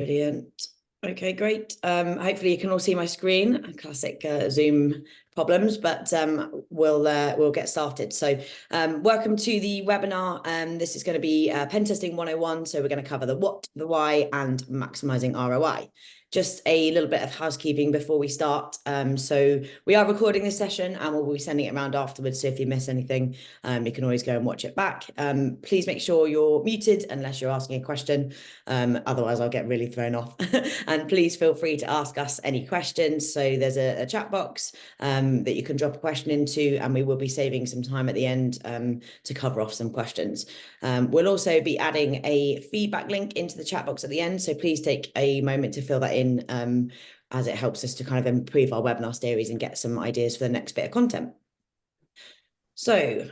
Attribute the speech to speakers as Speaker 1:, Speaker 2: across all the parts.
Speaker 1: Brilliant. Okay, great. Hopefully you can all see my screen. Classic Zoom problems, but we'll get started. So welcome to the webinar. This is going to be Pen Testing 101. So we're going to cover the what, the why, and maximizing ROI. Just a little bit of housekeeping before we start. So we are recording this session and we'll be sending it around afterwards. So if you miss anything, you can always go and watch it back. Please make sure you're muted unless you're asking a question. Otherwise, I'll get really thrown off. And please feel free to ask us any questions. So there's a chat box that you can drop a question into, and we will be saving some time at the end to cover off some questions. We'll also be adding a feedback link into the chat box at the end. So please take a moment to fill that in as it helps us to kind of improve our webinar series and get some ideas for the next bit of content. So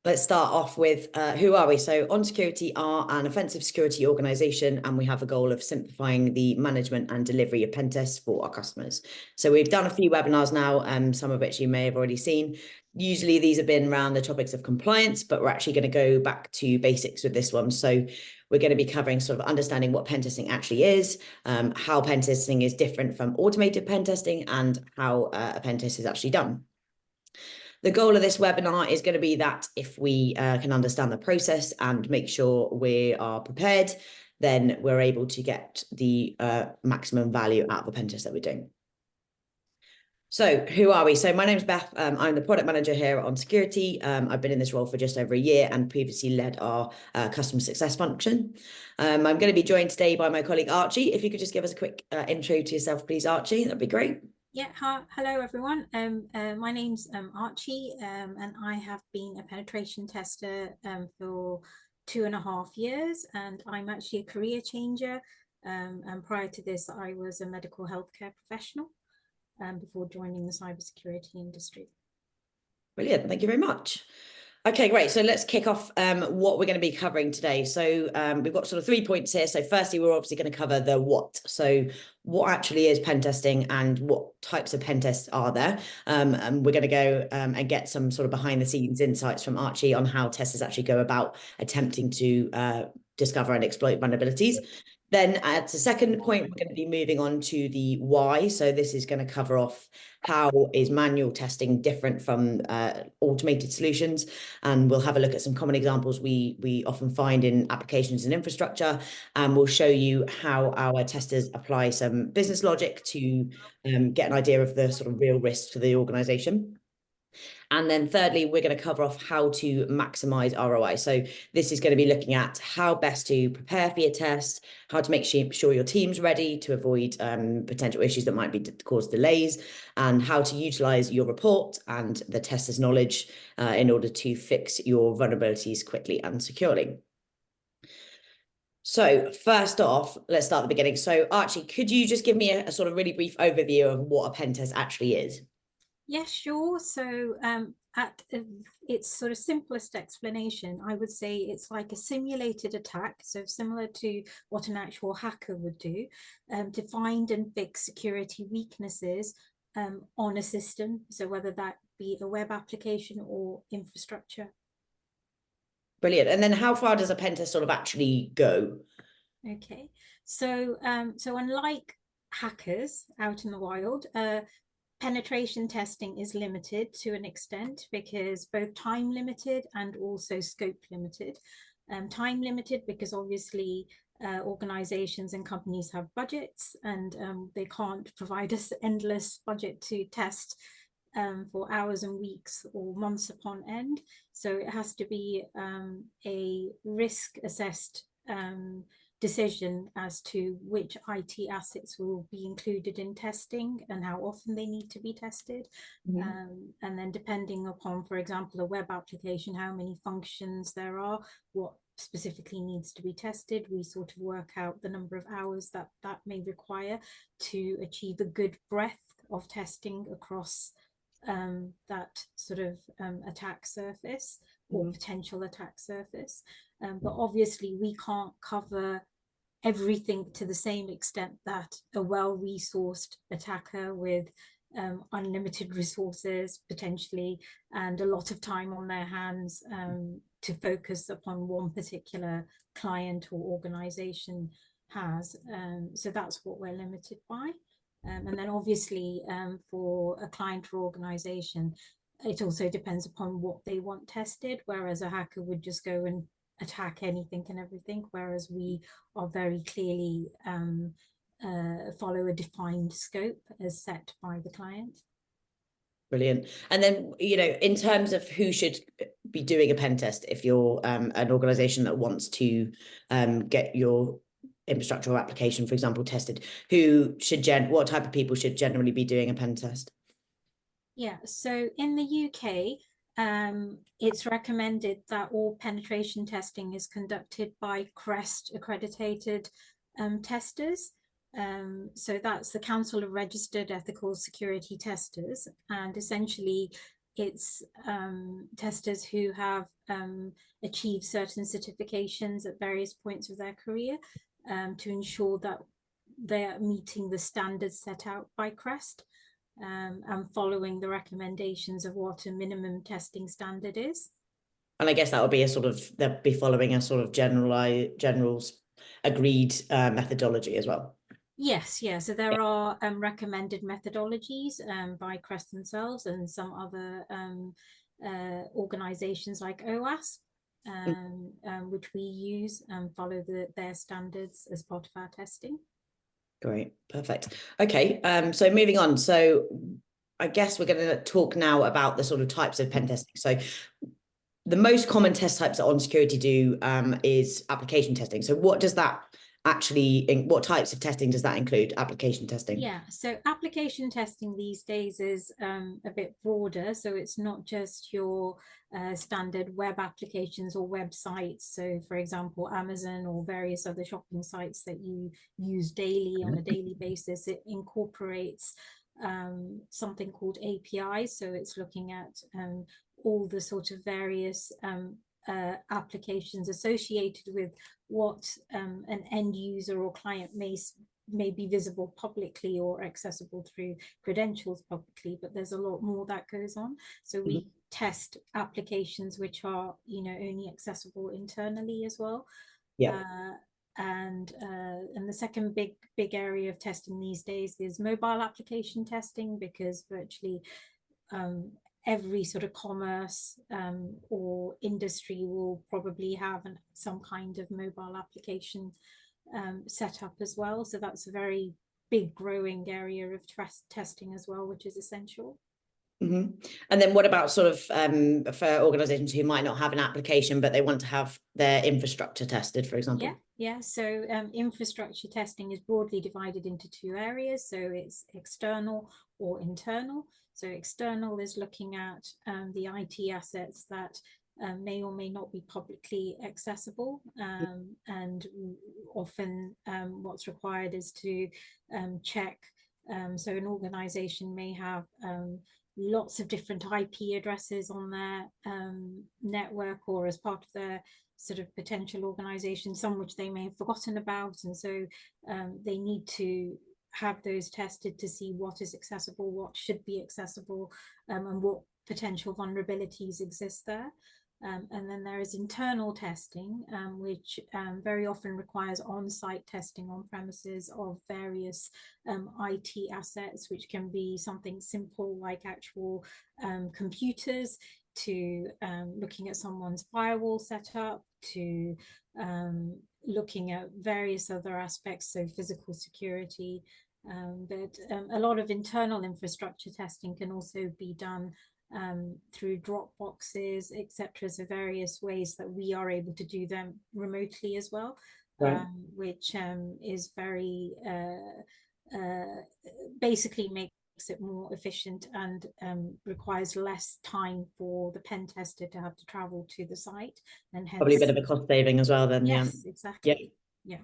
Speaker 1: let's start off with who are we? So On Security are an offensive security organisation, and we have a goal of simplifying the management and delivery of pen tests for our customers. So we've done a few webinars now, some of which you may have already seen. Usually these have been around the topics of compliance, but we're actually going to go back to basics with this one. So we're going to be covering sort of understanding what pen testing actually is, how pen testing is different from automated pen testing, and how a pen test is actually done. The goal of this webinar is going to be that if we can understand the process and make sure we are prepared, then we're able to get the maximum value out of the pen test that we're doing. So who are we? So my name's Beth. I'm the product manager here on Security. I've been in this role for just over a year and previously led our customer success function. I'm going to be joined today by my colleague Archie. If you could just give us a quick intro to yourself, please, Archie, that'd be great.
Speaker 2: Yeah, hello everyone. My name's Archie, and I have been a penetration tester for 2.5 years, and I'm actually a career changer. And prior to this, I was a medical healthcare professional before joining the cybersecurity industry.
Speaker 1: Brilliant, thank you very much. Okay, great. So let's kick off what we're going to be covering today. So we've got sort of 3 points here. So firstly, we're obviously going to cover the what. So what actually is pen testing and what types of pen tests are there? And we're going to go and get some sort of behind the scenes insights from Archie on how testers actually go about attempting to discover and exploit vulnerabilities. Then at the second point, we're going to be moving on to the why. So this is going to cover off how is manual testing different from automated solutions. And we'll have a look at some common examples we often find in applications and infrastructure. And we'll show you how our testers apply some business logic to get an idea of the sort of real risks to the organization. And then thirdly, we're going to cover off how to maximize ROI. So this is going to be looking at how best to prepare for your test, how to make sure your team's ready to avoid potential issues that might cause delays, and how to utilize your report and the tester's knowledge in order to fix your vulnerabilities quickly and securely. So first off, let's start at the beginning. So Archie, could you just give me a sort of really brief overview of what a pen test actually is?
Speaker 2: Yeah, sure. So at its sort of simplest explanation, I would say it's like a simulated attack, so similar to what an actual hacker would do, to find and fix security weaknesses on a system, so whether that be a web application or infrastructure.
Speaker 1: Brilliant. And then how far does a pen test sort of actually go?
Speaker 2: Okay, so so unlike hackers out in the wild, penetration testing is limited to an extent because both time limited and also scope limited. Time limited because obviously organizations and companies have budgets, and they can't provide us endless budget to test for hours and weeks or months upon end. So it has to be a risk assessed decision as to which IT assets will be included in testing and how often they need to be tested. And then depending upon, for example, a web application, how many functions there are, what specifically needs to be tested, we sort of work out the number of hours that may require to achieve a good breadth of testing across that sort of attack surface or potential attack surface. But obviously we can't cover everything to the same extent that a well-resourced attacker with unlimited resources potentially and a lot of time on their hands to focus upon one particular client or organization has. So that's what we're limited by. And then obviously for a client or organization, it also depends upon what they want tested, whereas a hacker would just go and attack anything and everything, whereas we are very clearly follow a defined scope as set by the client.
Speaker 1: Brilliant. And then, you know, in terms of who should be doing a pen test, if you're an organization that wants to get your infrastructure or application, for example, tested, what type of people should generally be doing a pen test?
Speaker 2: Yeah, so in the UK, it's recommended that all penetration testing is conducted by CREST accredited testers. So that's the Council of Registered Ethical Security Testers, and essentially it's testers who have achieved certain certifications at various points of their career to ensure that they are meeting the standards set out by CREST. And following the recommendations of what a minimum testing standard is.
Speaker 1: And I guess that would be they'll be following a sort of general agreed methodology as well.
Speaker 2: Yes, yeah. So there are recommended methodologies by CREST themselves and some other organizations like OWASP, which we use and follow their standards as part of our testing.
Speaker 1: Great, perfect. Okay, so moving on. So I guess we're going to talk now about the sort of types of pen testing. So the most common test types that On Security do is application testing. So what does that what types of testing does that include, application testing?
Speaker 2: Yeah, so application testing these days is a bit broader. So it's not just your standard web applications or websites. So for example, Amazon or various other shopping sites that you use daily on a daily basis. It incorporates something called APIs. So it's looking at all the sort of various applications associated with what an end user or client may be visible publicly or accessible through credentials publicly, but there's a lot more that goes on. So we test applications which are, you know, only accessible internally as well.
Speaker 1: Yeah.
Speaker 2: And the second big area of testing these days is mobile application testing, because virtually every sort of commerce or industry will probably have some kind of mobile application set up as well. So that's a very big growing area of testing as well, which is essential.
Speaker 1: And then what about sort of for organizations who might not have an application, but they want to have their infrastructure tested, for example?
Speaker 2: Yeah. So infrastructure testing is broadly divided into two areas. So it's external or internal. So external is looking at the IT assets that may or may not be publicly accessible, and often what's required is to check. So an organization may have lots of different IP addresses on their network or as part of their sort of potential organization, some which they may have forgotten about. And so they need to have those tested to see what is accessible, what should be accessible, and what potential vulnerabilities exist there. And then there is internal testing, which very often requires on-site testing on premises of various IT assets, which can be something simple like actual computers, to looking at someone's firewall setup, to looking at various other aspects, so physical security. But a lot of internal infrastructure testing can also be done through Dropboxes, etc. So various ways that we are able to do them remotely as well, right. Which is very basically makes it more efficient and requires less time for the pen tester to have to travel to the site, and hence
Speaker 1: probably a bit of a cost saving as well then.
Speaker 2: Yes, exactly. Yeah.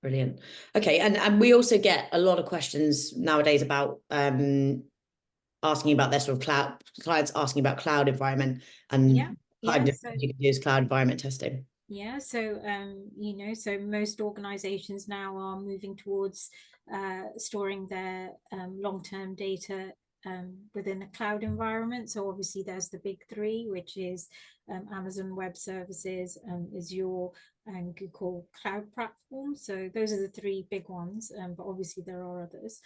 Speaker 1: Brilliant. Okay, and we also get a lot of questions nowadays about asking about their sort of clients asking about cloud environment and kind of you can use cloud environment testing.
Speaker 2: Yeah, so you know, so most organizations now are moving towards storing their long-term data within a cloud environment. So obviously there's the big three, which is Amazon Web Services, Azure, and Google Cloud Platform. So those are the three big ones, but obviously there are others.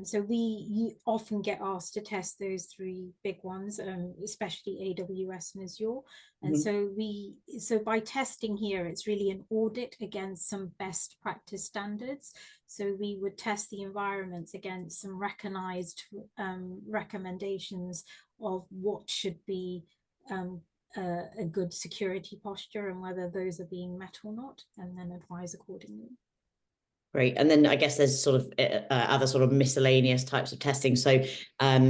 Speaker 2: So you often get asked to test those three big ones, especially AWS and Azure. And so by testing here, it's really an audit against some best practice standards. So we would test the environments against some recognized recommendations of what should be a good security posture and whether those are being met or not, and then advise accordingly.
Speaker 1: Great. And then I guess there's sort of other sort of miscellaneous types of testing. So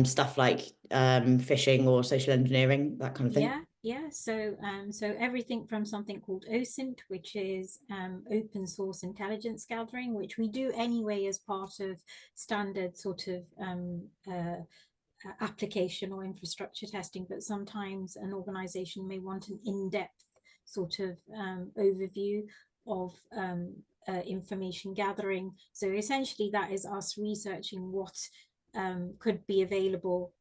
Speaker 1: stuff like phishing or social engineering, that kind of thing.
Speaker 2: Yeah. So everything from something called OSINT, which is open source intelligence gathering, which we do anyway as part of standard sort of application or infrastructure testing, but sometimes an organization may want an in-depth sort of overview of information gathering. So essentially that is us researching what could be available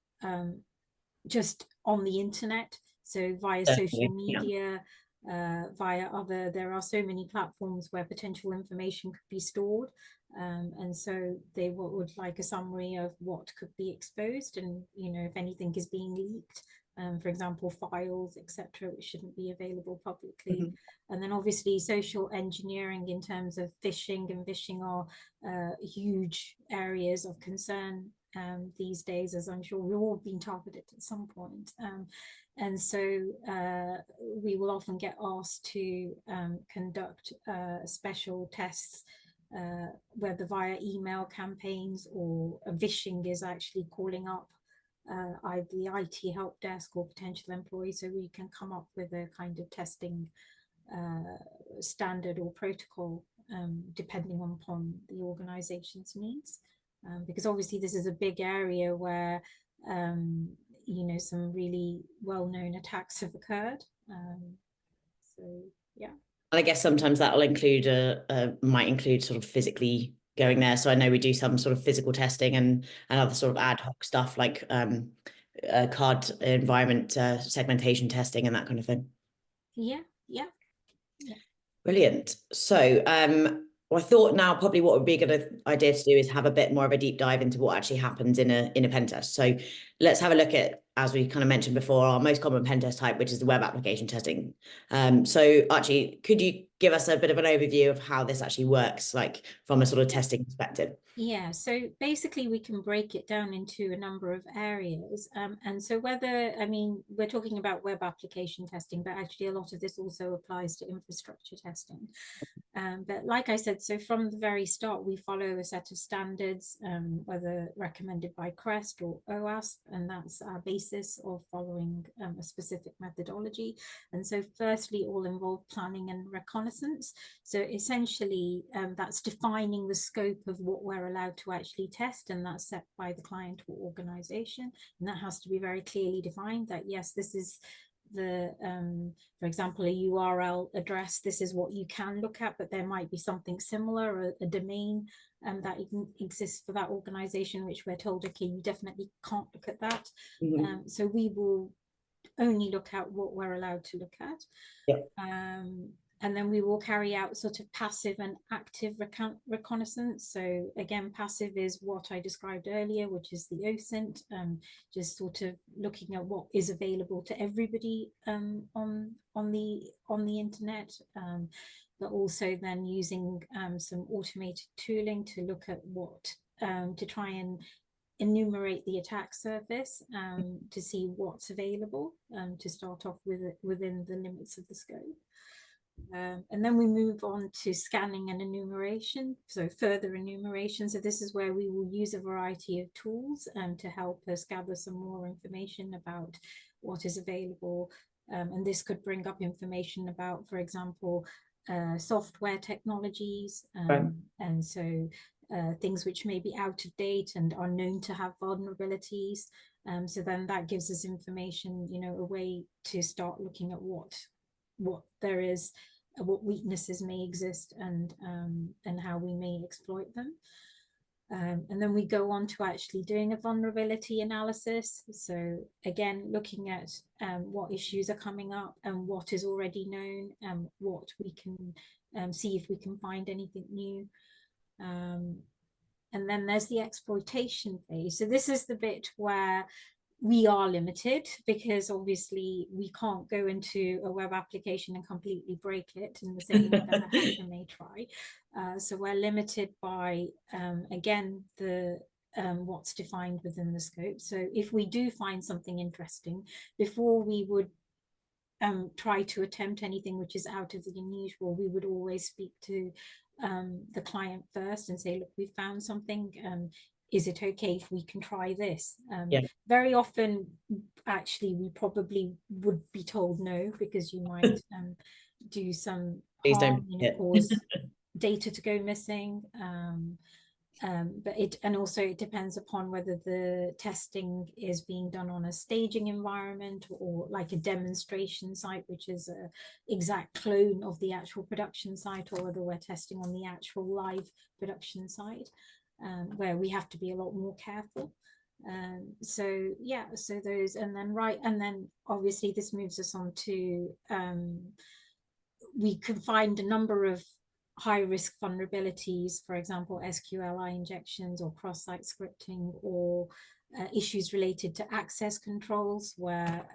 Speaker 2: just on the internet, so via social media, there are so many platforms where potential information could be stored, and so they would like a summary of what could be exposed, and if anything is being leaked, for example files, etc., which shouldn't be available publicly. And then obviously social engineering in terms of phishing and vishing are huge areas of concern these days, as I'm sure we've all been targeted at some point. And so we will often get asked to conduct special tests, whether via email campaigns or vishing is actually calling up either the IT help desk or potential employees, so we can come up with a kind of testing standard or protocol depending upon the organization's needs. Because obviously this is a big area where some really well-known attacks have occurred. So yeah.
Speaker 1: I guess sometimes that will include might include sort of physically going there. So I know we do some sort of physical testing and other sort of ad hoc stuff like card environment segmentation testing and that kind of thing.
Speaker 2: Yeah.
Speaker 1: Brilliant. So well, I thought now probably what would be a good idea to do is have a bit more of a deep dive into what actually happens in a pen test. So let's have a look at, as we kind of mentioned before, our most common pen test type, which is the web application testing. So Archie, could you give us a bit of an overview of how this actually works, like from a sort of testing perspective?
Speaker 2: Yeah, so basically we can break it down into a number of areas. And so we're talking about web application testing, but actually a lot of this also applies to infrastructure testing. But like I said, so from the very start, we follow a set of standards, whether recommended by CREST or OWASP, and that's our basis of following a specific methodology. And so firstly, all involve planning and reconnaissance. So essentially, that's defining the scope of what we're allowed to actually test, and that's set by the client or organization. And that has to be very clearly defined that, yes, this is for example, a URL address, this is what you can look at, but there might be something similar, a domain that exists for that organization, which we're told, okay, you definitely can't look at that. So we will only look at what we're allowed to look at.
Speaker 1: Yep.
Speaker 2: And then we will carry out sort of passive and active reconnaissance. So again, passive is what I described earlier, which is the OSINT, just sort of looking at what is available to everybody on the internet, but also then using some automated tooling to look at what to try and enumerate the attack surface to see what's available to start off with within the limits of the scope. And then we move on to scanning and enumeration, so further enumeration. So this is where we will use a variety of tools to help us gather some more information about what is available. And this could bring up information about, for example, software technologies, and so things which may be out of date and are known to have vulnerabilities. So then that gives us information, a way to start looking at what there is, what weaknesses may exist, and how we may exploit them. And then we go on to actually doing a vulnerability analysis. So again, looking at what issues are coming up and what is already known and what we can see if we can find anything new. And then there's the exploitation phase. So this is the bit where we are limited, because obviously we can't go into a web application and completely break it in the same way that a hacker may try. So we're limited by, again, the what's defined within the scope. So if we do find something interesting, before we would try to attempt anything which is out of the unusual, we would always speak to the client first and say, look, we found something. Is it okay if we can try this?
Speaker 1: Yeah.
Speaker 2: Very often, actually, we probably would be told no, because you might do some
Speaker 1: Please
Speaker 2: harm,
Speaker 1: don't
Speaker 2: cause data to go missing. But also it depends upon whether the testing is being done on a staging environment or like a demonstration site, which is a exact clone of the actual production site, or whether we're testing on the actual live production site, where we have to be a lot more careful. So yeah, so those, and then obviously this moves us on to we can find a number of high risk vulnerabilities, for example, SQLI injections or cross-site scripting, or issues related to access controls, where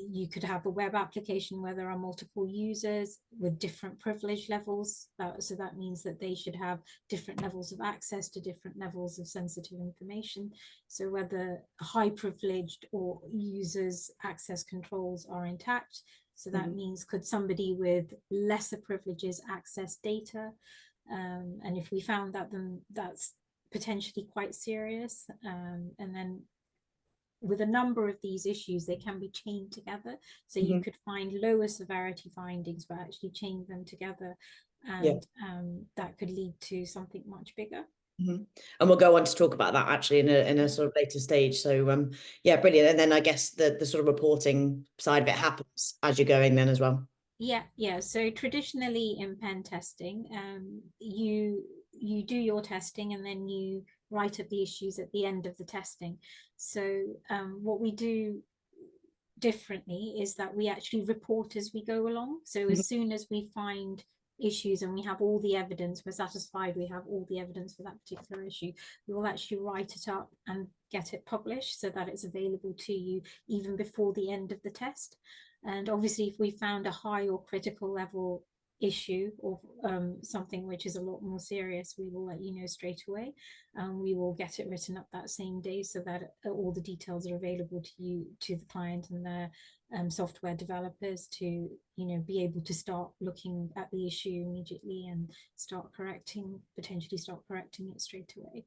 Speaker 2: you could have a web application where there are multiple users with different privilege levels. So that means that they should have different levels of access to different levels of sensitive information. So whether high privileged or users' access controls are intact. So that means, could somebody with lesser privileges access data? And if we found that, then that's potentially quite serious. And then with a number of these issues, they can be chained together. So you could find lower severity findings, but actually chain them together. And that could lead to something much bigger.
Speaker 1: And we'll go on to talk about that actually in a sort of later stage. So yeah, brilliant. And then I guess the sort of reporting side of it happens as you're going then as well.
Speaker 2: Yeah. So traditionally in pen testing, you do your testing and then you write up the issues at the end of the testing. So what we do differently is that we actually report as we go along. So as soon as we find issues and we have all the evidence, we're satisfied we have all the evidence for that particular issue, we will actually write it up and get it published so that it's available to you even before the end of the test. And obviously, if we found a high or critical level issue, or something which is a lot more serious, we will let you know straight away. We will get it written up that same day so that all the details are available to you, to the client and their software developers, to be able to start looking at the issue immediately and potentially start correcting it straight away.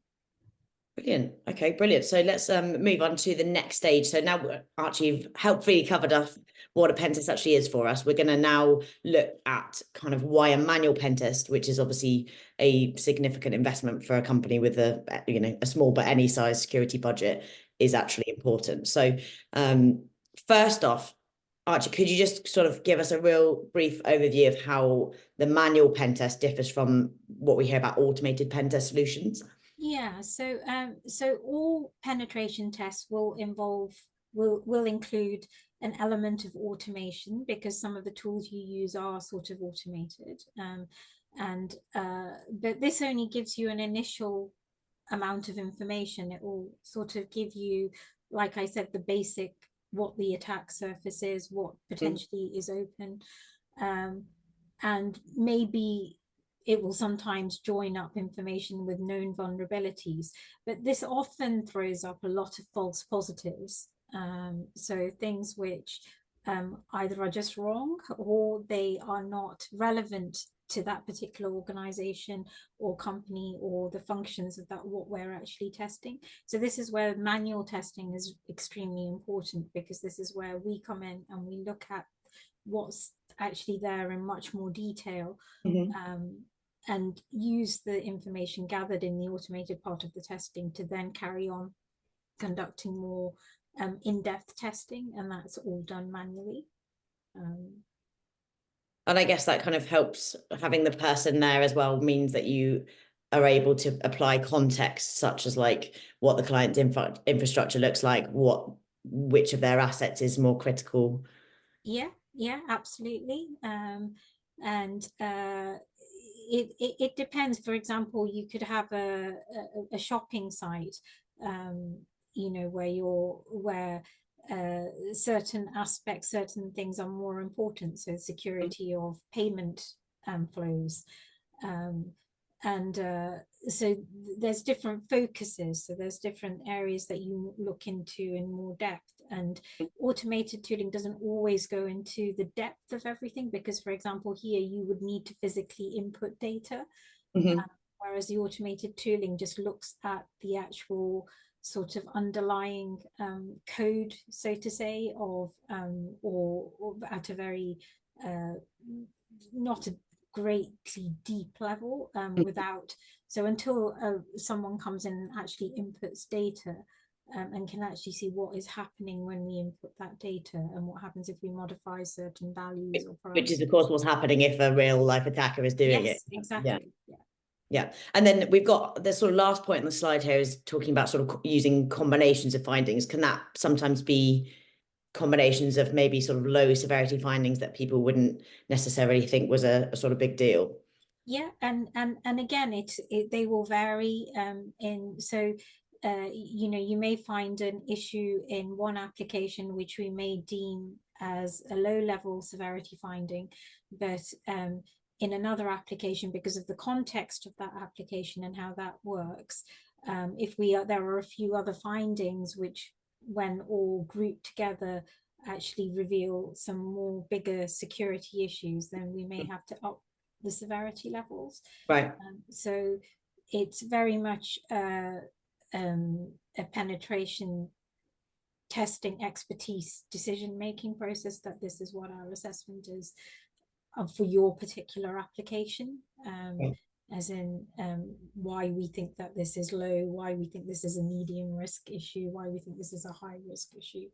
Speaker 1: Brilliant. Okay, brilliant. So let's move on to the next stage. So now, Archie, you've helpfully covered up what a pen test actually is for us. We're going to now look at kind of why a manual pen test, which is obviously a significant investment for a company with a small but any size security budget, is actually important. So first off, Archie, could you just sort of give us a real brief overview of how the manual pen test differs from what we hear about automated pen test solutions?
Speaker 2: Yeah, so all penetration tests will include an element of automation, because some of the tools you use are sort of automated. But this only gives you an initial amount of information. It will sort of give you, like I said, the basic, what the attack surface is, what potentially is open, and maybe it will sometimes join up information with known vulnerabilities, but this often throws up a lot of false positives. So things which either are just wrong, or they are not relevant to that particular organization or company or the functions of that what we're actually testing. So this is where manual testing is extremely important, because this is where we come in and we look at what's actually there in much more detail, and use the information gathered in the automated part of the testing to then carry on conducting more in-depth testing, and that's all done manually.
Speaker 1: And I guess that kind of helps, having the person there as well means that you are able to apply context, such as like what the client's infrastructure looks like, which of their assets is more critical.
Speaker 2: Yeah, absolutely. And it depends. For example, you could have a shopping site, where certain aspects, certain things are more important. So security of payment flows. Um, and so there's different focuses. So there's different areas that you look into in more depth. And automated tooling doesn't always go into the depth of everything, because, for example, here you would need to physically input data, whereas the automated tooling just looks at the actual sort of underlying code, so to say, of or at a very not a greatly deep level, without, so until someone comes in and actually inputs data, and can actually see what is happening when we input that data, and what happens if we modify certain values or
Speaker 1: Which is, of
Speaker 2: parameters.
Speaker 1: course, what's happening if a real life attacker is doing it.
Speaker 2: Yes, exactly. Yeah.
Speaker 1: Yeah. And then we've got the sort of last point on the slide here is talking about sort of using combinations of findings. Can that sometimes be combinations of maybe sort of low severity findings that people wouldn't necessarily think was a sort of big deal?
Speaker 2: Yeah, and again, they will vary. In so you may find an issue in one application which we may deem as a low level severity finding, but in another application, because of the context of that application and how that works, if there are a few other findings which, when all grouped together, actually reveal some more bigger security issues, then we may have to up the severity levels.
Speaker 1: Right.
Speaker 2: So it's very much a penetration testing expertise decision making process, that this is what our assessment is for your particular application.
Speaker 1: Right.
Speaker 2: As in why we think that this is low, why we think this is a medium risk issue, why we think this is a high risk issue.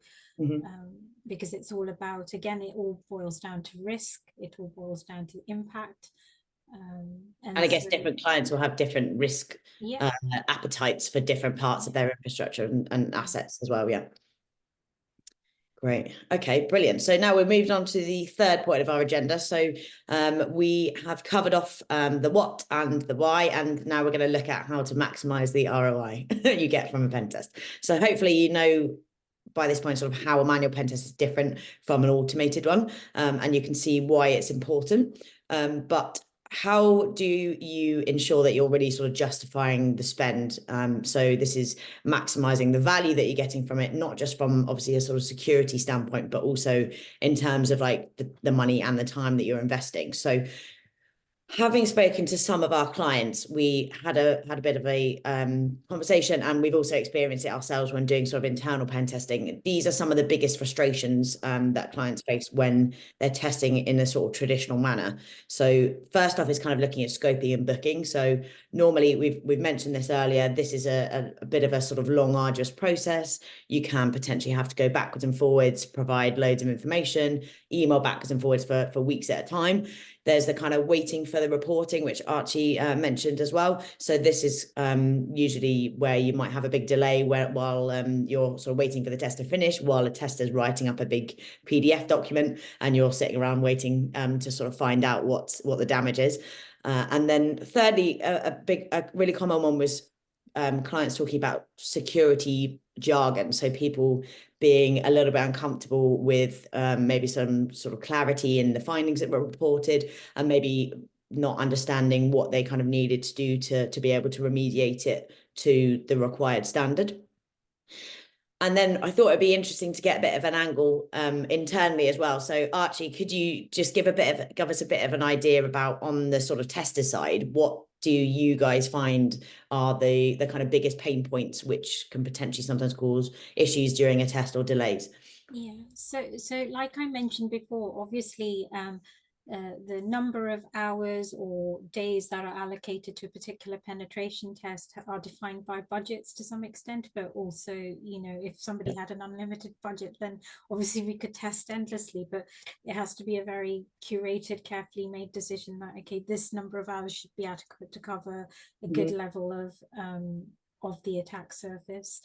Speaker 2: Because it's all about, again, it all boils down to risk, it all boils down to impact.
Speaker 1: And I guess so, different clients will have different risk appetites for different parts of their infrastructure and assets as well. Yeah. Great. Okay, brilliant. So now we're moved on to the third point of our agenda. So we have covered off the what and the why, and now we're going to look at how to maximize the ROI you get from a pen test. So hopefully you know by this point sort of how a manual pen test is different from an automated one, and you can see why it's important. But how do you ensure that you're really sort of justifying the spend? So this is maximizing the value that you're getting from it, not just from obviously a sort of security standpoint, but also in terms of like the money and the time that you're investing. So having spoken to some of our clients, we had a bit of a conversation, and we've also experienced it ourselves when doing sort of internal pen testing. These are some of the biggest frustrations that clients face when they're testing in a sort of traditional manner. So first off is kind of looking at scoping and booking. So normally we've mentioned this earlier, this is a bit of a sort of long, arduous process. You can potentially have to go backwards and forwards, provide loads of information, email backwards and forwards for weeks at a time. There's the kind of waiting for the reporting, which Archie mentioned as well. So this is usually where you might have a big delay while you're sort of waiting for the test to finish, while a tester's writing up a big PDF document, and you're sitting around waiting to sort of find out what the damage is. And then thirdly, a really common one was clients talking about security jargon. So people being a little bit uncomfortable with maybe some sort of clarity in the findings that were reported, and maybe not understanding what they kind of needed to do to be able to remediate it to the required standard. And then I thought it'd be interesting to get a bit of an angle internally as well. So Archie, could you just give us a bit of an idea about, on the sort of tester side, what do you guys find are the kind of biggest pain points which can potentially sometimes cause issues during a test or delays?
Speaker 2: Yeah, so like I mentioned before, obviously the number of hours or days that are allocated to a particular penetration test are defined by budgets to some extent, but also, you know, if somebody had an unlimited budget, then obviously we could test endlessly, but it has to be a very curated, carefully made decision that, okay, this number of hours should be adequate to cover a good level of the attack surface.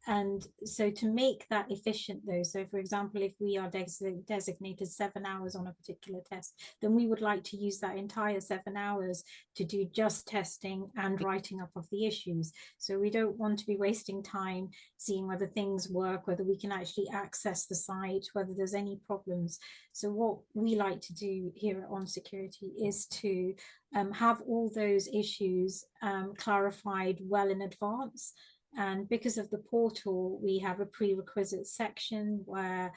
Speaker 2: And so to make that efficient though, so for example, if we are designated 7 hours on a particular test, then we would like to use that entire 7 hours to do just testing and writing up of the issues. So we don't want to be wasting time seeing whether things work, whether we can actually access the site, whether there's any problems. So what we like to do here at On Security is to have all those issues clarified well in advance. And because of the portal, we have a prerequisite section where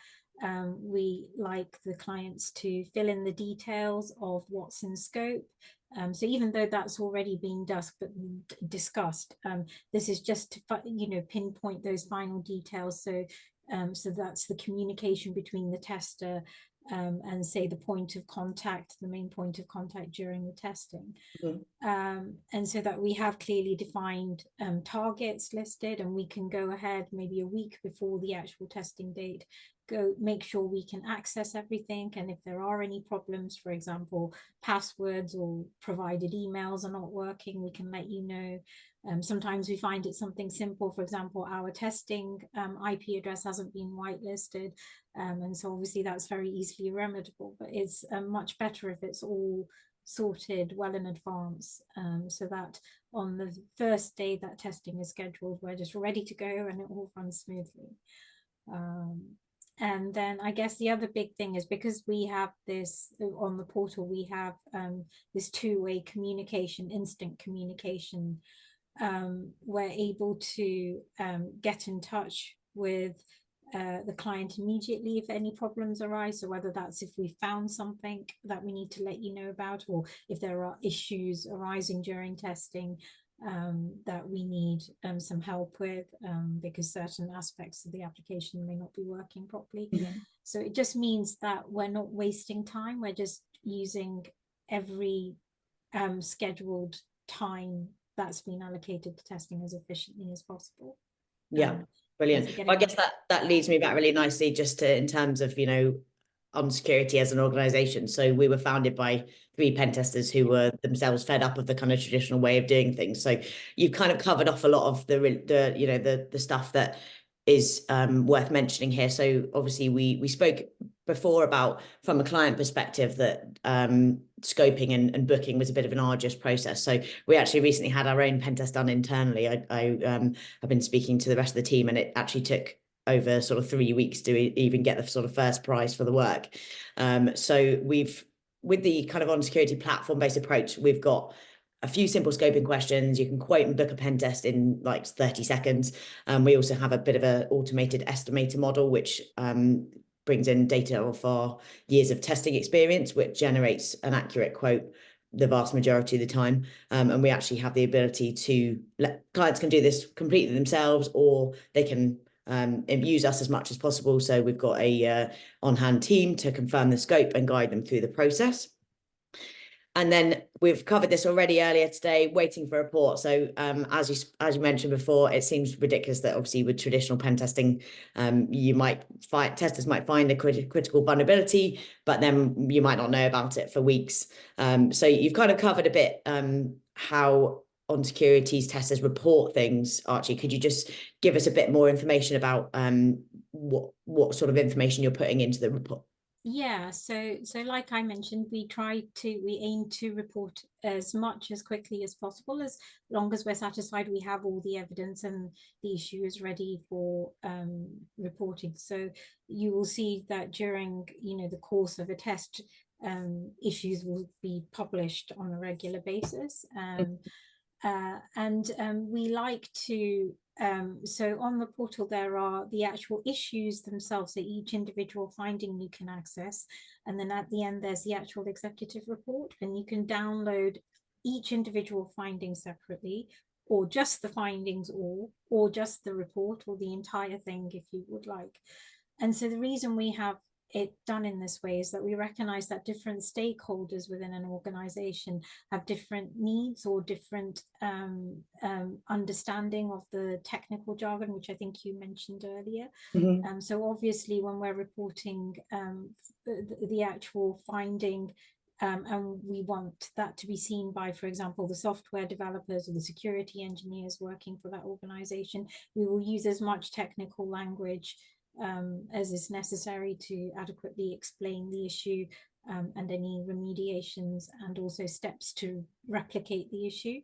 Speaker 2: we like the clients to fill in the details of what's in scope. So even though that's already been discussed, this is just to, you know, pinpoint those final details. So so that's the communication between the tester and say the point of contact, the main point of contact during the testing. And so that we have clearly defined targets listed, and we can go ahead maybe a week before the actual testing date, go make sure we can access everything. And if there are any problems, for example, passwords or provided emails are not working, we can let you know. Sometimes we find it's something simple. For example, our testing IP address hasn't been whitelisted. And so obviously that's very easily remediable, but it's much better if it's all sorted well in advance, so that on the first day that testing is scheduled, we're just ready to go and it all runs smoothly. And then I guess the other big thing is, because we have this on the portal, we have this two-way communication, instant communication. We're able to get in touch with the client immediately if any problems arise. So whether that's if we found something that we need to let you know about, or if there are issues arising during testing that we need some help with, because certain aspects of the application may not be working properly. So it just means that we're not wasting time. We're just using every scheduled time that's been allocated to testing as efficiently as possible.
Speaker 1: Yeah, brilliant. Well, I guess that leads me back really nicely just to, in terms of, you know, On Security as an organization. So we were founded by 3 pen testers who were themselves fed up of the kind of traditional way of doing things. So you've kind of covered off a lot of the you know, the stuff that is worth mentioning here. So obviously we spoke before about, from a client perspective, that scoping and booking was a bit of an arduous process. So we actually recently had our own pen test done internally. I have been speaking to the rest of the team, and it actually took over sort of 3 weeks to even get the sort of first prize for the work. So with the kind of On Security platform-based approach, we've got a few simple scoping questions. You can quote and book a pen test in like 30 seconds. We also have a bit of an automated estimator model, which brings in data of our years of testing experience, which generates an accurate quote the vast majority of the time. And we actually have the ability to clients can do this completely themselves, or they can use us as much as possible. So we've got a on-hand team to confirm the scope and guide them through the process. And then we've covered this already earlier today, waiting for a report. So as you mentioned before, it seems ridiculous that obviously with traditional pen testing, testers might find a critical vulnerability, but then you might not know about it for weeks. So you've kind of covered a bit how On Security's testers report things. Archie, could you just give us a bit more information about what sort of information you're putting into the report?
Speaker 2: Yeah, so like I mentioned, we aim to report as much as quickly as possible, as long as we're satisfied we have all the evidence and the issue is ready for reporting. So you will see that during, you know, the course of a test, issues will be published on a regular basis. We like to, so on the portal, there are the actual issues themselves, so each individual finding you can access. And then at the end, there's the actual executive report, and you can download each individual finding separately, or just the findings, or just the report, or the entire thing if you would like. And so the reason we have it done in this way is that we recognize that different stakeholders within an organization have different needs or different understanding of the technical jargon, which I think you mentioned earlier. So obviously when we're reporting the actual finding, and we want that to be seen by, for example, the software developers or the security engineers working for that organization, we will use as much technical language as is necessary to adequately explain the issue and any remediations and also steps to replicate the issue.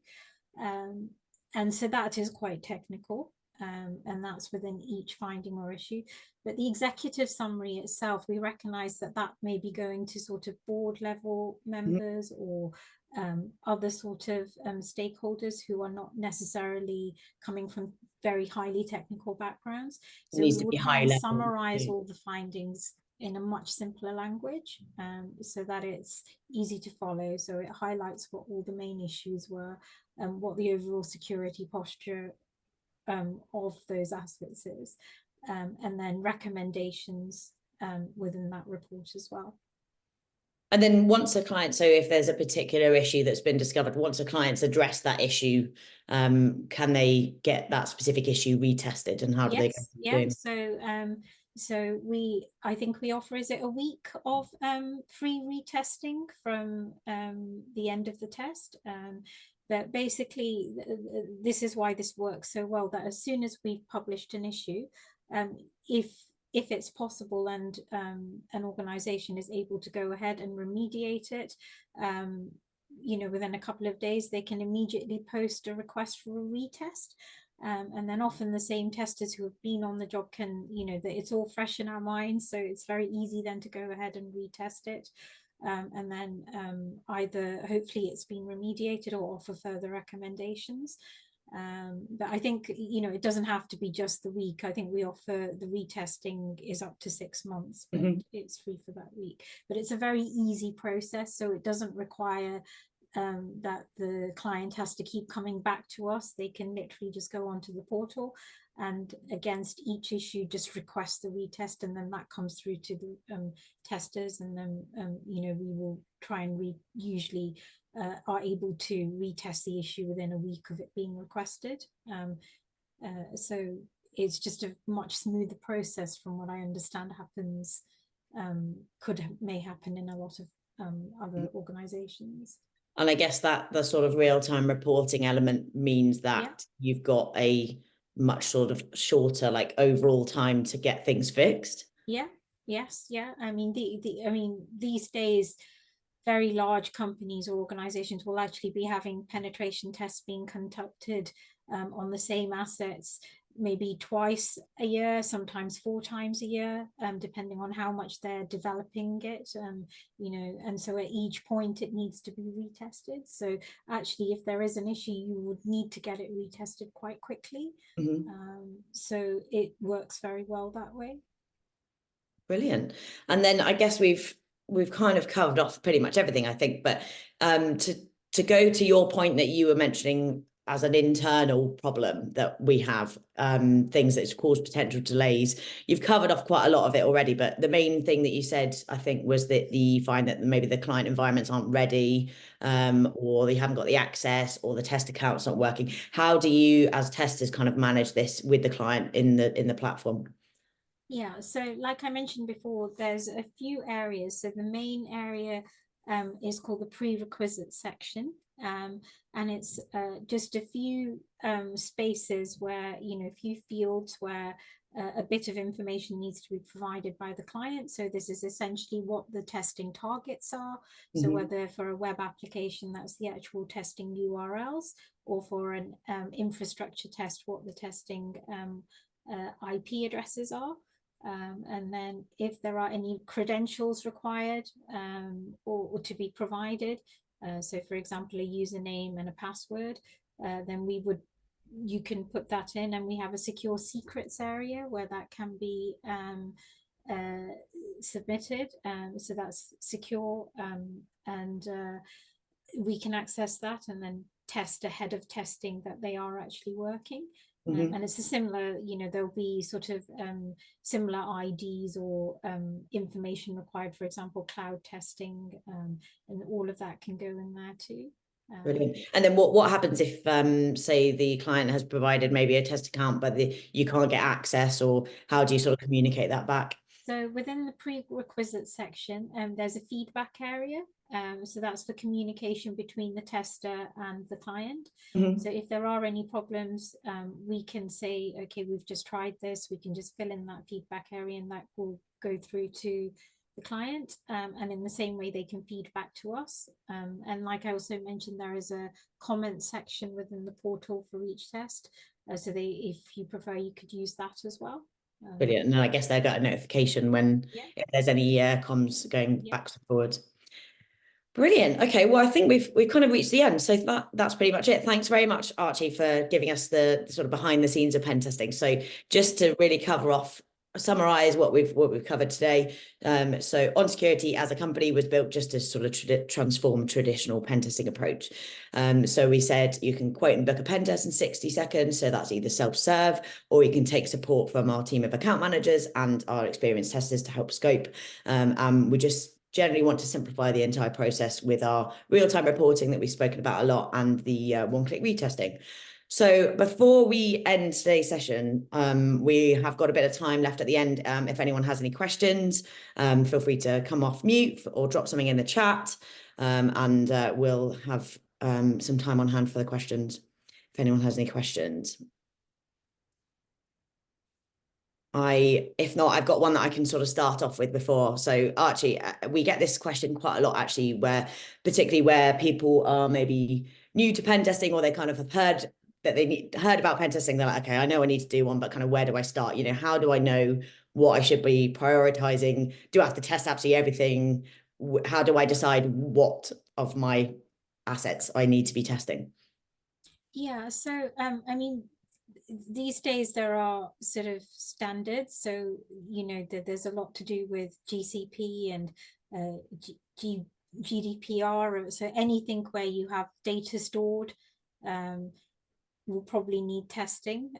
Speaker 2: And so that is quite technical. And that's within each finding or issue. But the executive summary itself, we recognize that that may be going to sort of board level members or other sort of stakeholders who are not necessarily coming from very highly technical backgrounds. So we will try and summarize all the findings in a much simpler language so that it's easy to follow. So it highlights what all the main issues were and what the overall security posture of those aspects is, and then recommendations within that report as well.
Speaker 1: And then once a client, so if there's a particular issue that's been discovered, once a client's addressed that issue, can they get that specific issue retested, and how do they go
Speaker 2: yeah so I think we offer, is it a week of free retesting from the end of the test? But basically, this is why this works so well, that as soon as we've published an issue, if it's possible and an organization is able to go ahead and remediate it, you know, within a couple of days, they can immediately post a request for a retest. And then often the same testers who have been on the job can, you know, that it's all fresh in our minds. So it's very easy then to go ahead and retest it. And then either hopefully it's been remediated or offer further recommendations. But I think, you know, it doesn't have to be just the week. I think we offer the retesting is up to 6 months, but it's free for that week. But it's a very easy process, so it doesn't require that the client has to keep coming back to us. They can literally just go onto the portal and against each issue just request the retest, and then that comes through to the testers, and then you know, we will try and usually are able to retest the issue within a week of it being requested. So it's just a much smoother process from what I understand happens, may happen in a lot of other organizations.
Speaker 1: And I guess that the sort of real-time reporting element means that you've got a much sort of shorter, like, overall time to get things fixed.
Speaker 2: I mean, these days, very large companies or organizations will actually be having penetration tests being conducted on the same assets maybe twice a year, sometimes 4 times a year, depending on how much they're developing it, you know, and so at each point it needs to be retested. So actually, if there is an issue, you would need to get it retested quite quickly. So it works very well that way.
Speaker 1: Brilliant. And then I guess we've kind of covered off pretty much everything, I think, but to go to your point that you were mentioning as an internal problem that we have, things that's caused potential delays, you've covered off quite a lot of it already, but the main thing that you said, I think, was that you find that maybe the client environments aren't ready, or they haven't got the access, or the test account's not working. How do you as testers kind of manage this with the client in the platform?
Speaker 2: Yeah, so like I mentioned before, there's a few areas. So the main area is called the prerequisite section. And it's just a few spaces where, you know, a few fields where a bit of information needs to be provided by the client. So this is essentially what the testing targets are. So whether for a web application, that's the actual testing URLs, or for an infrastructure test, what the testing IP addresses are. And then if there are any credentials required or to be provided, so for example, a username and a password, then you can put that in, and we have a secure secrets area where that can be submitted. So that's secure, and we can access that and then test ahead of testing that they are actually working. And it's a similar, there'll be sort of similar IDs or information required, for example, cloud testing, and all of that can go in there too.
Speaker 1: Brilliant. And then what happens if, say, the client has provided maybe a test account, but you can't get access, or how do you sort of communicate that back?
Speaker 2: So within the prerequisite section, there's a feedback area. So that's for communication between the tester and the client. So if there are any problems, we can say, okay, we've just tried this. We can just fill in that feedback area, and that will go through to the client. And in the same way, they can feed back to us. And like I also mentioned, there is a comment section within the portal for each test. So if you prefer, you could use that as well.
Speaker 1: Brilliant. And then I guess they'll get a notification when if there's any comms going backwards and forwards. Brilliant. Okay, well, I think we've kind of reached the end. So that's pretty much it. Thanks very much, Archie, for giving us the sort of behind the scenes of pen testing. So just to really cover off, summarize what we've covered today. So On Security as a company was built just to sort of transform traditional pen testing approach. So we said you can quote and book a pen test in 60 seconds. So that's either self-serve, or you can take support from our team of account managers and our experienced testers to help scope. We just generally want to simplify the entire process with our real-time reporting that we've spoken about a lot, and the one-click retesting. So before we end today's session, we have got a bit of time left at the end. If anyone has any questions, feel free to come off mute or drop something in the chat, and we'll have some time on hand for the questions if anyone has any questions. If not, I've got one that I can sort of start off with before. So Archie, we get this question quite a lot actually, particularly where people are maybe new to pen testing, or they kind of have heard about pen testing. They're like, okay, I know I need to do one, but kind of where do I start? How do I know what I should be prioritizing? Do I have to test absolutely everything? How do I decide what of my assets I need to be testing?
Speaker 2: Yeah, so I mean, these days there are sort of standards. So, there's a lot to do with GCP and GDPR. So anything where you have data stored will probably need testing.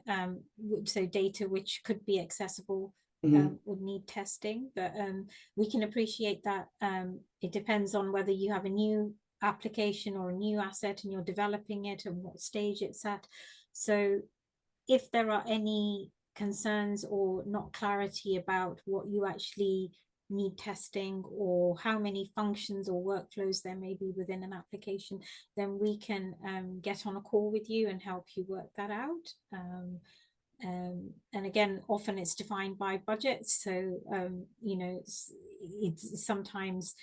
Speaker 2: So data which could be accessible would need testing. But we can appreciate that it depends on whether you have a new application or a new asset and you're developing it and what stage it's at. So if there are any concerns or not clarity about what you actually need testing, or how many functions or workflows there may be within an application, then we can get on a call with you and help you work that out. And again, often it's defined by budgets. So, it's sometimes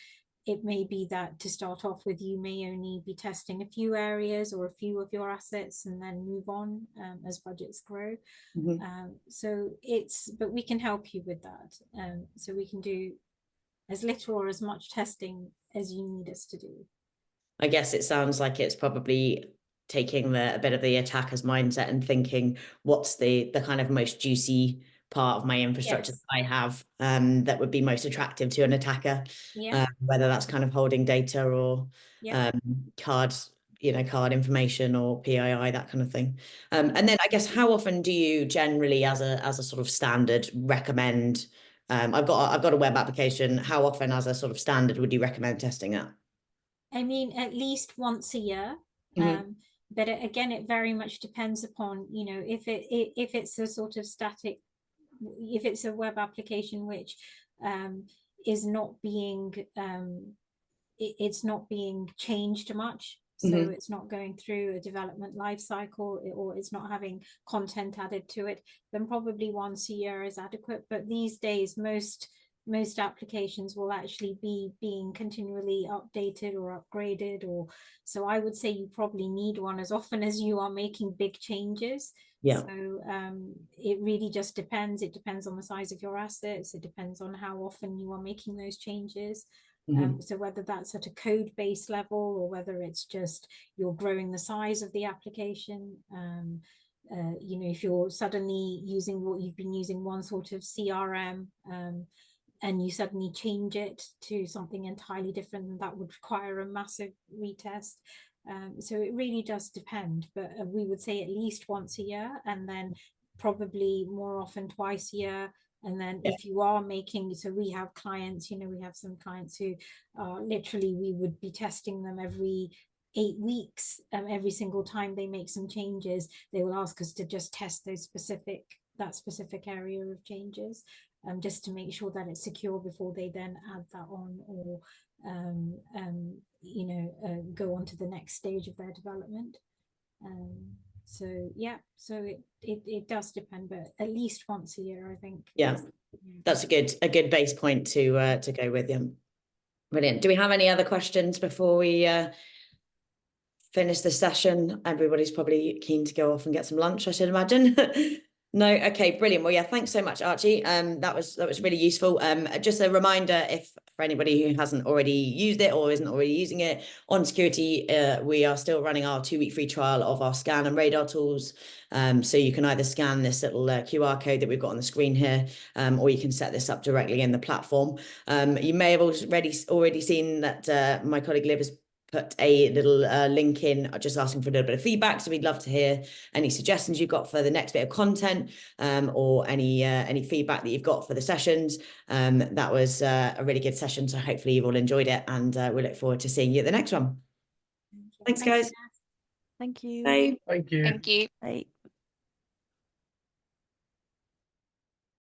Speaker 2: it may be that to start off with, you may only be testing a few areas or a few of your assets and then move on as budgets grow. But we can help you with that. So we can do as little or as much testing as you need us to do.
Speaker 1: I guess it sounds like it's probably taking a bit of the attacker's mindset and thinking, what's the kind of most juicy part of my infrastructure that I have that would be most attractive to an attacker, whether that's kind of holding data or card information or PII, that kind of thing. And then I guess, how often do you generally, as a sort of standard, recommend? I've got a web application. How often, as a sort of standard, would you recommend testing that?
Speaker 2: I mean, at least once a year. But again, it very much depends upon, if it's a sort of static, if it's a web application which is not being it's not being changed much. So it's not going through a development life cycle, or it's not having content added to it, then probably once a year is adequate. But these days, most applications will actually be being continually updated or upgraded, or so I would say you probably need one as often as you are making big changes. So it really just depends. It depends on the size of your assets. It depends on how often you are making those changes. So whether that's at a code base level, or whether it's just you're growing the size of the application, if you're suddenly using what you've been using one sort of CRM, and you suddenly change it to something entirely different, that would require a massive retest. So it really does depend, but we would say at least once a year, and then probably more often twice a year. And then if you are making, so we have clients, you know, we have some clients who literally we would be testing them every 8 weeks. Every single time they make some changes, they will ask us to just test that specific area of changes, just to make sure that it's secure before they then add that on, or you know, go on to the next stage of their development. So yeah, so it does depend, but at least once a year, I think.
Speaker 1: Yeah, that's a good base point to go with. Yeah, brilliant. Do we have any other questions before we finish the session? Everybody's probably keen to go off and get some lunch, I should imagine. No, okay, brilliant. Well, yeah, thanks so much, Archie. That was really useful. Just a reminder, if for anybody who hasn't already used it or isn't already using it, on security, we are still running our 2-week free trial of our scan and radar tools. So you can either scan this little QR code that we've got on the screen here, or you can set this up directly in the platform. You may have already seen that my colleague Liv has put a little link in, just asking for a little bit of feedback. So we'd love to hear any suggestions you've got for the next bit of content, or any feedback that you've got for the sessions. That was a really good session, so hopefully you've all enjoyed it, and we look forward to seeing you at the next one. Thanks, guys.
Speaker 3: Thank you.
Speaker 1: Bye.
Speaker 4: Thank you.
Speaker 5: Thank you.
Speaker 3: Bye.